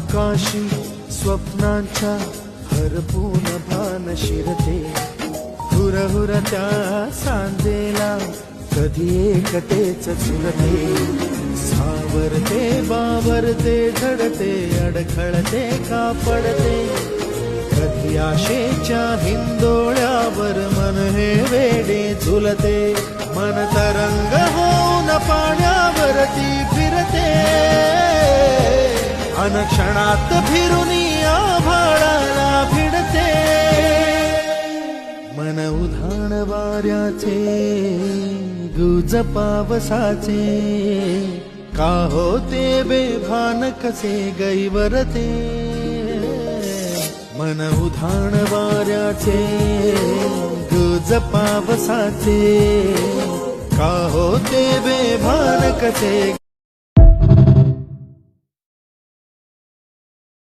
आकाशी स्वप्नांच्या हरपून भान शिरते, हुरहुरत्या सांजेला कधी एकटेच झुलते, सावरते बावरते झडते अडखळते का पडते, कधी आशेच्या हिंदोळ्यावर मन हे वेडे झुलते, मन तरंग होऊन पाण्यावरती फिरते, अनक्षणात फिरुनी आभाळाला भिडते, मन उधाण वाऱ्याचे गुज पावसाचे, का होते बेभान कसे गैवरते, मन उधाण वाऱ्याचे गुज पावसाचे, का होते बेभान कसे